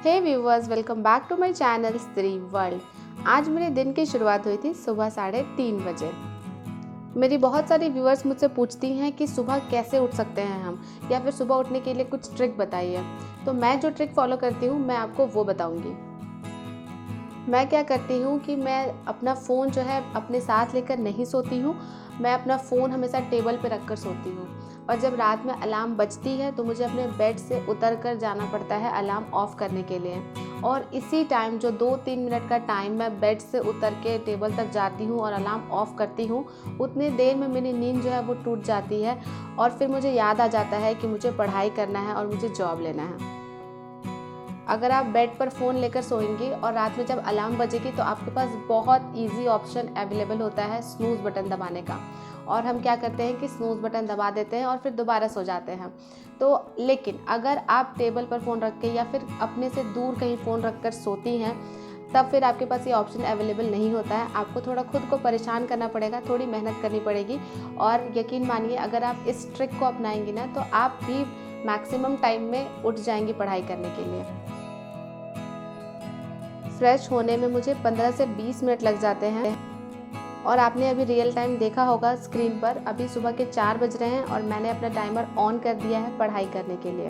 Hey viewers, welcome back to my channel Stree world. आज मेरे दिन की शुरुआत हुई थी सुबह 3:30 बजे। मेरी बहुत सारी व्यूवर्स मुझसे पूछती हैं कि सुबह कैसे उठ सकते हैं हम, या फिर सुबह उठने के लिए कुछ ट्रिक बताइए। तो मैं जो ट्रिक फॉलो करती हूँ मैं आपको वो बताऊँगी। मैं क्या करती हूँ कि मैं अपना फ़ोन जो है अपने साथ लेकर नहीं सोती हूँ। मैं अपना फ़ोन हमेशा टेबल पे रख कर सोती हूँ, और जब रात में अलार्म बजती है तो मुझे अपने बेड से उतर कर जाना पड़ता है अलार्म ऑफ़ करने के लिए। और इसी टाइम जो 2-3 मिनट का टाइम मैं बेड से उतर के टेबल तक जाती हूँ और अलार्म ऑफ़ करती हूँ, उतनी देर में मेरी नींद जो है वो टूट जाती है, और फिर मुझे याद आ जाता है कि मुझे पढ़ाई करना है और मुझे जॉब लेना है। अगर आप बेड पर फ़ोन लेकर सोएंगी और रात में जब अलार्म बजेगी तो आपके पास बहुत ईजी ऑप्शन अवेलेबल होता है स्नूज़ बटन दबाने का, और हम क्या करते हैं कि स्नूज़ बटन दबा देते हैं और फिर दोबारा सो जाते हैं। तो लेकिन अगर आप टेबल पर फ़ोन रख के या फिर अपने से दूर कहीं फ़ोन रख कर सोती हैं, तब फिर आपके पास ये ऑप्शन अवेलेबल नहीं होता है। आपको थोड़ा खुद को परेशान करना पड़ेगा, थोड़ी मेहनत करनी पड़ेगी, और यकीन मानिए अगर आप इस ट्रिक को अपनाएंगी ना तो आप भी मैक्सिमम टाइम में उठ जाएंगी पढ़ाई करने के लिए। फ्रेश होने में मुझे 15 से 20 मिनट लग जाते हैं, और आपने अभी रियल टाइम देखा होगा स्क्रीन पर, अभी सुबह के 4 बज रहे हैं और मैंने अपना टाइमर ऑन कर दिया है पढ़ाई करने के लिए।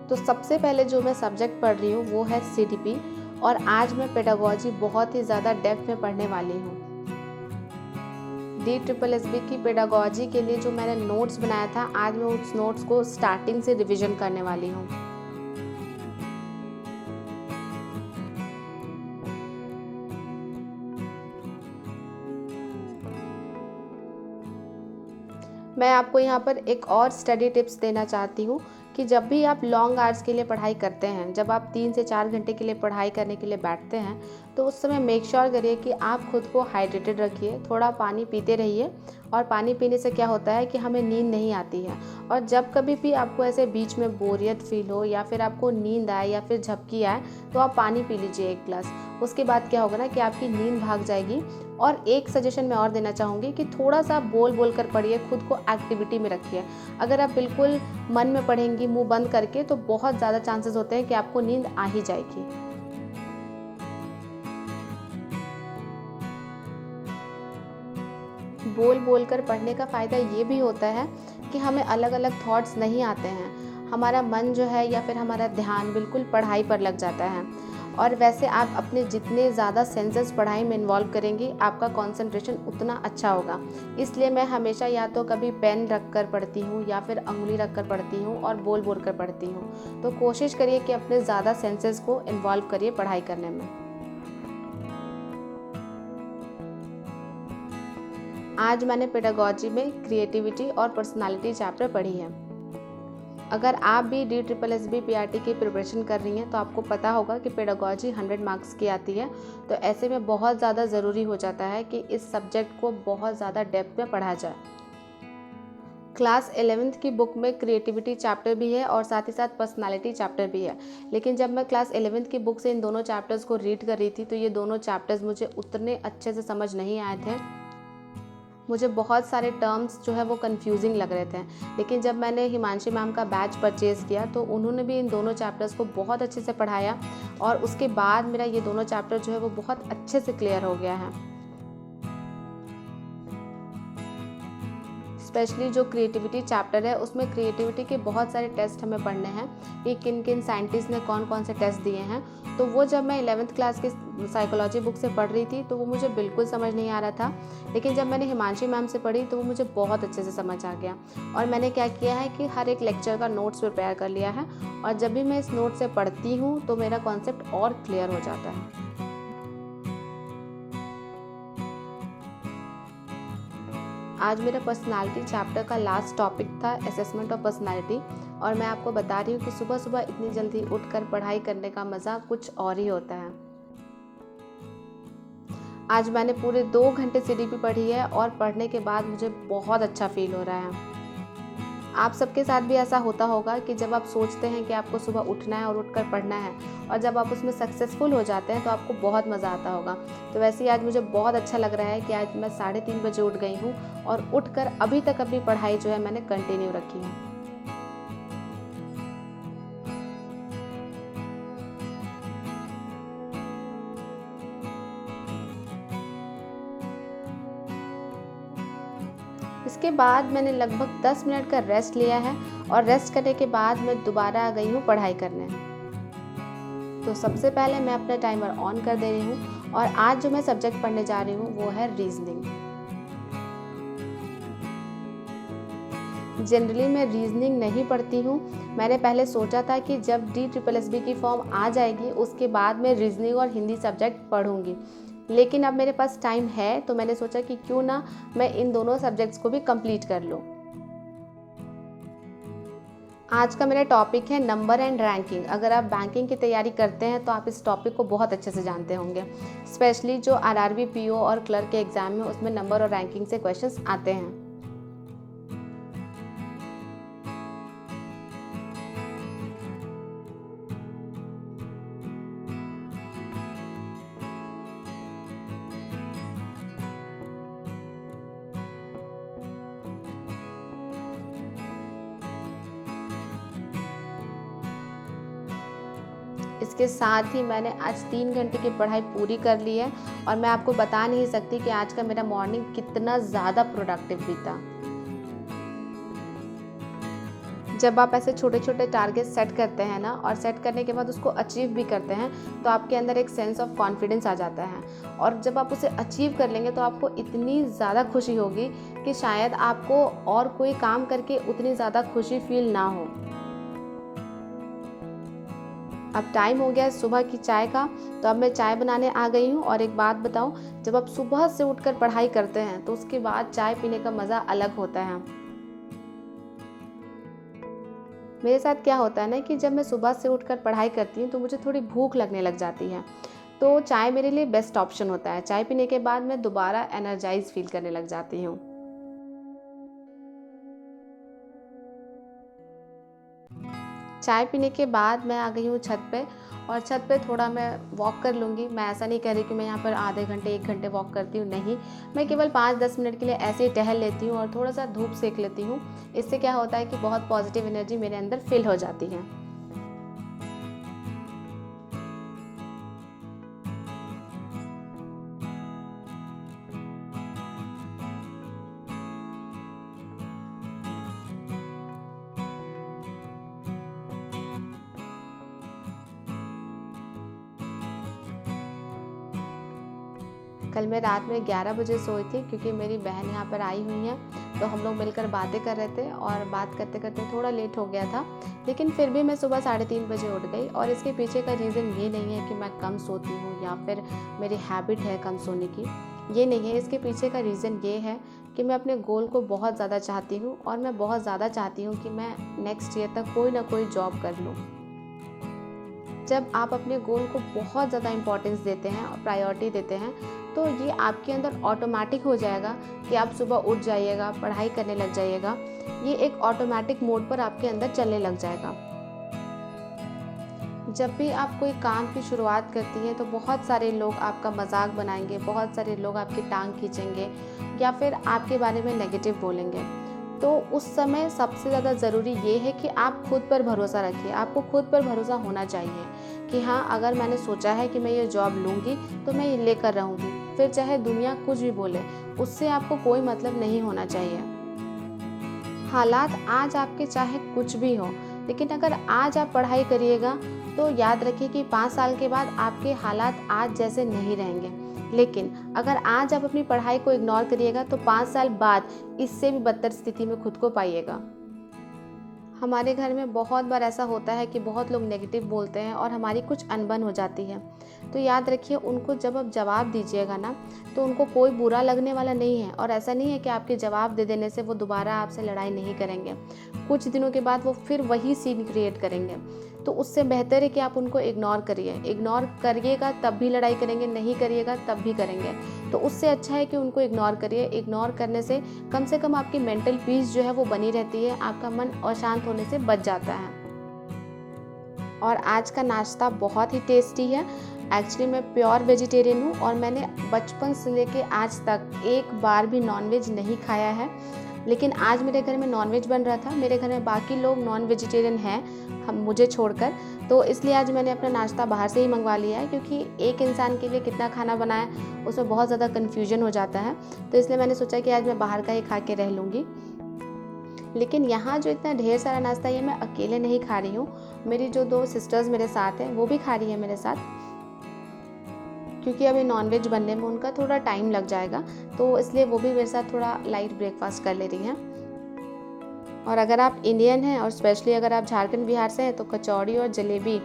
तो सबसे पहले जो मैं सब्जेक्ट पढ़ रही हूँ वो है CDP, और आज मैं पेडागोजी बहुत ही ज़्यादा डेप्थ में पढ़ने वाली हूँ। DSSB की पेडागोजी के लिए जो मैंने नोट्स बनाया था, आज मैं उस नोट्स को स्टार्टिंग से रिविज़न करने वाली हूँ। मैं आपको यहाँ पर एक और स्टडी टिप्स देना चाहती हूँ कि जब भी आप लॉन्ग आवर्स के लिए पढ़ाई करते हैं, जब आप 3 से 4 घंटे के लिए पढ़ाई करने के लिए बैठते हैं, तो उस समय मेक श्योर करिए कि आप खुद को हाइड्रेटेड रखिए, थोड़ा पानी पीते रहिए। और पानी पीने से क्या होता है कि हमें नींद नहीं आती है, और जब कभी भी आपको ऐसे बीच में बोरियत फील हो या फिर आपको नींद आए या फिर झपकी आए, तो आप पानी पी लीजिए 1 गिलास। उसके बाद क्या होगा ना कि आपकी नींद भाग जाएगी। और एक सजेशन मैं और देना चाहूँगी कि थोड़ा सा बोल बोल कर पढ़िए, खुद को एक्टिविटी में रखिए। अगर आप बिल्कुल मन में पढ़ेंगी मुंह बंद करके, तो बहुत ज़्यादा चांसेस होते हैं कि आपको नींद आ ही जाएगी। बोल बोल कर पढ़ने का फ़ायदा ये भी होता है कि हमें अलग अलग थॉट्स नहीं आते हैं, हमारा मन जो है या फिर हमारा ध्यान बिल्कुल पढ़ाई पर लग जाता है। और वैसे आप अपने जितने ज़्यादा सेंसेस पढ़ाई में इन्वॉल्व करेंगी, आपका कंसंट्रेशन उतना अच्छा होगा। इसलिए मैं हमेशा या तो कभी पेन रख कर पढ़ती हूँ या फिर उंगली रख कर पढ़ती हूँ और बोल बोल कर पढ़ती हूँ। तो कोशिश करिए कि अपने ज़्यादा सेंसेस को इन्वॉल्व करिए पढ़ाई करने में। आज मैंने पेडागोजी में क्रिएटिविटी और पर्सनालिटी चैप्टर पढ़ी है। अगर आप भी DSSB PRT की प्रिपरेशन कर रही हैं तो आपको पता होगा कि पेडागोजी 100 मार्क्स की आती है। तो ऐसे में बहुत ज़्यादा ज़रूरी हो जाता है कि इस सब्जेक्ट को बहुत ज़्यादा डेप्थ में पढ़ा जाए। क्लास 11th की बुक में क्रिएटिविटी चैप्टर भी है और साथ ही साथ पर्सनालिटी चैप्टर भी है, लेकिन जब मैं क्लास 11th की बुक से इन दोनों चैप्टर्स को रीड कर रही थी तो ये दोनों चैप्टर्स मुझे उतने अच्छे से समझ नहीं आए थे। मुझे बहुत सारे टर्म्स जो है वो कंफ्यूजिंग लग रहे थे, लेकिन जब मैंने हिमांशी मैम का बैच परचेज़ किया तो उन्होंने भी इन दोनों चैप्टर्स को बहुत अच्छे से पढ़ाया, और उसके बाद मेरा ये दोनों चैप्टर जो है वो बहुत अच्छे से क्लियर हो गया है। स्पेशली जो क्रिएटिविटी चैप्टर है उसमें क्रिएटिविटी के बहुत सारे टेस्ट हमें पढ़ने हैं कि किन किन साइंटिस्ट ने कौन कौन से टेस्ट दिए हैं। तो वो जब मैं 11th क्लास की साइकोलॉजी बुक से पढ़ रही थी तो वो मुझे बिल्कुल समझ नहीं आ रहा था, लेकिन जब मैंने हिमांशी मैम से पढ़ी तो वो मुझे बहुत अच्छे से समझ आ गया। और मैंने क्या किया है कि हर एक लेक्चर का नोट्स प्रिपेयर कर लिया है, और जब भी मैं इस नोट से पढ़ती हूँ तो मेरा कॉन्सेप्ट और क्लियर हो जाता है। आज मेरा पर्सनालिटी चैप्टर का लास्ट टॉपिक था असेसमेंट ऑफ पर्सनालिटी, और मैं आपको बता रही हूँ कि सुबह सुबह इतनी जल्दी उठकर पढ़ाई करने का मज़ा कुछ और ही होता है। आज मैंने पूरे 2 घंटे CDP पढ़ी है, और पढ़ने के बाद मुझे बहुत अच्छा फील हो रहा है। आप सबके साथ भी ऐसा होता होगा कि जब आप सोचते हैं कि आपको सुबह उठना है और उठकर पढ़ना है, और जब आप उसमें सक्सेसफुल हो जाते हैं तो आपको बहुत मज़ा आता होगा। तो वैसे ही आज मुझे बहुत अच्छा लग रहा है कि आज मैं 3:30 बजे उठ गई हूँ, और उठकर अभी तक अपनी पढ़ाई जो है मैंने कंटिन्यू रखी है। उसके बाद मैंने लगभग 10 मिनट का रेस्ट लिया है और रेस्ट करने के बाद मैं दोबारा आ गई हूँ पढ़ाई करने। तो सबसे पहले मैं अपना टाइमर ऑन कर दे रही हूँ और आज जो मैं सब्जेक्ट पढ़ने जा रही हूँ वो है रीजनिंग। जनरली मैं रीजनिंग नहीं पढ़ती हूँ। मैंने पहले सोचा था कि जब DSSB की फॉर्म आ जाएगी उसके बाद मैं रीजनिंग और हिंदी सब्जेक्ट पढ़ूँगी, लेकिन अब मेरे पास टाइम है तो मैंने सोचा कि क्यों ना मैं इन दोनों सब्जेक्ट्स को भी कंप्लीट कर लूँ। आज का मेरा टॉपिक है नंबर एंड रैंकिंग। अगर आप बैंकिंग की तैयारी करते हैं तो आप इस टॉपिक को बहुत अच्छे से जानते होंगे। स्पेशली जो RRB PO और क्लर्क के एग्जाम में उसमें नंबर और रैंकिंग से क्वेश्चंस आते हैं। इसके साथ ही मैंने आज 3 घंटे की पढ़ाई पूरी कर ली है और मैं आपको बता नहीं सकती कि आज का मेरा मॉर्निंग कितना ज़्यादा प्रोडक्टिव बीता। जब आप ऐसे छोटे छोटे टारगेट सेट करते हैं ना और सेट करने के बाद उसको अचीव भी करते हैं तो आपके अंदर एक सेंस ऑफ कॉन्फिडेंस आ जाता है और जब आप उसे अचीव कर लेंगे तो आपको इतनी ज़्यादा खुशी होगी कि शायद आपको और कोई काम करके उतनी ज़्यादा खुशी फील ना हो। अब टाइम हो गया है सुबह की चाय का, तो अब मैं चाय बनाने आ गई हूँ। और एक बात बताऊँ, जब आप सुबह से उठकर पढ़ाई करते हैं तो उसके बाद चाय पीने का मज़ा अलग होता है। मेरे साथ क्या होता है ना कि जब मैं सुबह से उठकर पढ़ाई करती हूँ तो मुझे थोड़ी भूख लगने लग जाती है, तो चाय मेरे लिए बेस्ट ऑप्शन होता है। चाय पीने के बाद मैं दोबारा एनर्जाइज फील करने लग जाती हूँ। चाय पीने के बाद मैं आ गई हूँ छत पे और छत पे थोड़ा मैं वॉक कर लूँगी। मैं ऐसा नहीं कर रही कि मैं यहाँ पर आधे घंटे 1 घंटे वॉक करती हूँ, नहीं, मैं केवल 5-10 मिनट के लिए ऐसे ही टहल लेती हूँ और थोड़ा सा धूप सेक लेती हूँ। इससे क्या होता है कि बहुत पॉजिटिव एनर्जी मेरे अंदर फील हो जाती है। कल मैं रात में 11 बजे सोई थी क्योंकि मेरी बहन यहाँ पर आई हुई है, तो हम लोग मिलकर बातें कर रहे थे और बात करते करते थोड़ा लेट हो गया था, लेकिन फिर भी मैं सुबह 3:30 बजे उठ गई। और इसके पीछे का रीज़न ये नहीं है कि मैं कम सोती हूँ या फिर मेरी हैबिट है कम सोने की, ये नहीं है। इसके पीछे का रीज़न ये है कि मैं अपने गोल को बहुत ज़्यादा चाहती हूँ और मैं बहुत ज़्यादा चाहती हूँ कि मैं नेक्स्ट ईयर तक कोई ना कोई जॉब कर लूँ। जब आप अपने गोल को बहुत ज़्यादा इम्पोर्टेंस देते हैं और प्रायोरिटी देते हैं तो ये आपके अंदर ऑटोमेटिक हो जाएगा कि आप सुबह उठ जाइएगा, पढ़ाई करने लग जाइएगा। ये एक ऑटोमेटिक मोड पर आपके अंदर चलने लग जाएगा। जब भी आप कोई काम की शुरुआत करती हैं तो बहुत सारे लोग आपका मजाक बनाएंगे, बहुत सारे लोग आपकी टांग खींचेंगे या फिर आपके बारे में नेगेटिव बोलेंगे। तो उस समय सबसे ज़्यादा ज़रूरी ये है कि आप खुद पर भरोसा रखिए। आपको खुद पर भरोसा होना चाहिए कि हाँ, अगर मैंने सोचा है कि मैं ये जॉब लूँगी तो मैं ये लेकर रहूँगी, फिर चाहे दुनिया कुछ भी बोले, उससे आपको कोई मतलब नहीं होना चाहिए। हालात आज आपके चाहे कुछ भी हो, लेकिन अगर आज आप पढ़ाई करिएगा तो याद रखिए कि 5 साल के बाद आपके हालात आज जैसे नहीं रहेंगे। लेकिन अगर आज आप अपनी पढ़ाई को इग्नोर करिएगा तो 5 साल बाद इससे भी बदतर स्थिति में खुद को पाइएगा। हमारे घर में बहुत बार ऐसा होता है कि बहुत लोग नेगेटिव बोलते हैं और हमारी कुछ अनबन हो जाती है, तो याद रखिए उनको जब आप जवाब दीजिएगा ना तो उनको कोई बुरा लगने वाला नहीं है। और ऐसा नहीं है कि आपके जवाब दे देने से वो दोबारा आपसे लड़ाई नहीं करेंगे। कुछ दिनों के बाद वो फिर वही सीन क्रिएट करेंगे, तो उससे बेहतर है कि आप उनको इग्नोर करिए। इग्नोर करिएगा तब भी लड़ाई करेंगे, नहीं करिएगा तब भी करेंगे, तो उससे अच्छा है कि उनको इग्नोर करिए। इग्नोर करने से कम आपकी मेंटल पीस जो है वो बनी रहती है, आपका मन अशांत होने से बच जाता है। और आज का नाश्ता बहुत ही टेस्टी है। एक्चुअली मैं प्योर वेजिटेरियन हूँ और मैंने बचपन से लेके आज तक एक बार भी नॉनवेज नहीं खाया है। लेकिन आज मेरे घर में नॉनवेज बन रहा था। मेरे घर में बाकी लोग नॉन वेजिटेरियन हैं, हम मुझे छोड़कर, तो इसलिए आज मैंने अपना नाश्ता बाहर से ही मंगवा लिया है, क्योंकि एक इंसान के लिए कितना खाना बनाएं उसमें बहुत ज़्यादा कन्फ्यूजन हो जाता है। तो इसलिए मैंने सोचा कि आज मैं बाहर का ही खा के रह लूँगी। लेकिन यहाँ जो इतना ढेर सारा नाश्ता ये मैं अकेले नहीं खा रही हूँ, मेरी जो 2 सिस्टर्स मेरे साथ हैं वो भी खा रही हैं मेरे साथ, क्योंकि अभी नॉनवेज बनने में उनका थोड़ा टाइम लग जाएगा, तो इसलिए वो भी मेरे साथ थोड़ा लाइट ब्रेकफास्ट कर ले रही हैं। और अगर आप इंडियन हैं और स्पेशली अगर आप झारखंड बिहार से हैं तो कचौड़ी और जलेबी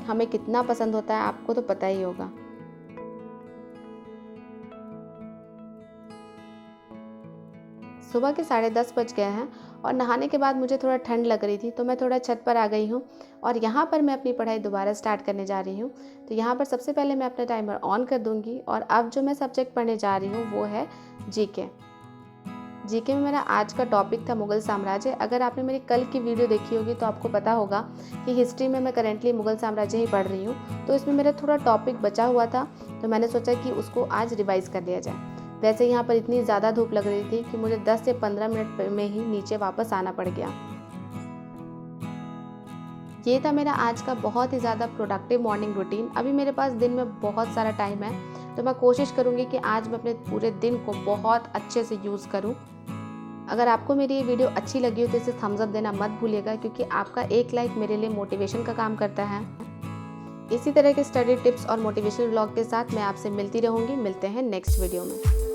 हमें कितना पसंद होता है आपको तो पता ही होगा। सुबह के 10:30 बज गए हैं और नहाने के बाद मुझे थोड़ा ठंड लग रही थी, तो मैं थोड़ा छत पर आ गई हूँ और यहाँ पर मैं अपनी पढ़ाई दोबारा स्टार्ट करने जा रही हूँ। तो यहाँ पर सबसे पहले मैं अपना टाइमर ऑन कर दूँगी और अब जो मैं सब्जेक्ट पढ़ने जा रही हूँ वो है जीके। जीके में मेरा आज का टॉपिक था मुग़ल साम्राज्य। अगर आपने मेरी कल की वीडियो देखी होगी तो आपको पता होगा कि हिस्ट्री में मैं करेंटली मुग़ल साम्राज्य ही पढ़ रही हूँ, तो इसमें मेरा थोड़ा टॉपिक बचा हुआ था, तो मैंने सोचा कि उसको आज रिवाइज़ कर लिया जाए। वैसे यहाँ पर इतनी ज़्यादा धूप लग रही थी कि मुझे 10 से 15 मिनट में ही नीचे वापस आना पड़ गया। ये था मेरा आज का बहुत ही ज़्यादा प्रोडक्टिव मॉर्निंग रूटीन। अभी मेरे पास दिन में बहुत सारा टाइम है, तो मैं कोशिश करूँगी कि आज मैं अपने पूरे दिन को बहुत अच्छे से यूज़ करूँ। अगर आपको मेरी ये वीडियो अच्छी लगी हो तो इसे थम्स अप देना मत भूलिएगा, क्योंकि आपका एक लाइक मेरे लिए मोटिवेशन का काम करता है। इसी तरह के स्टडी टिप्स और मोटिवेशनल व्लॉग के साथ मैं आपसे मिलती रहूँगी। मिलते हैं नेक्स्ट वीडियो में।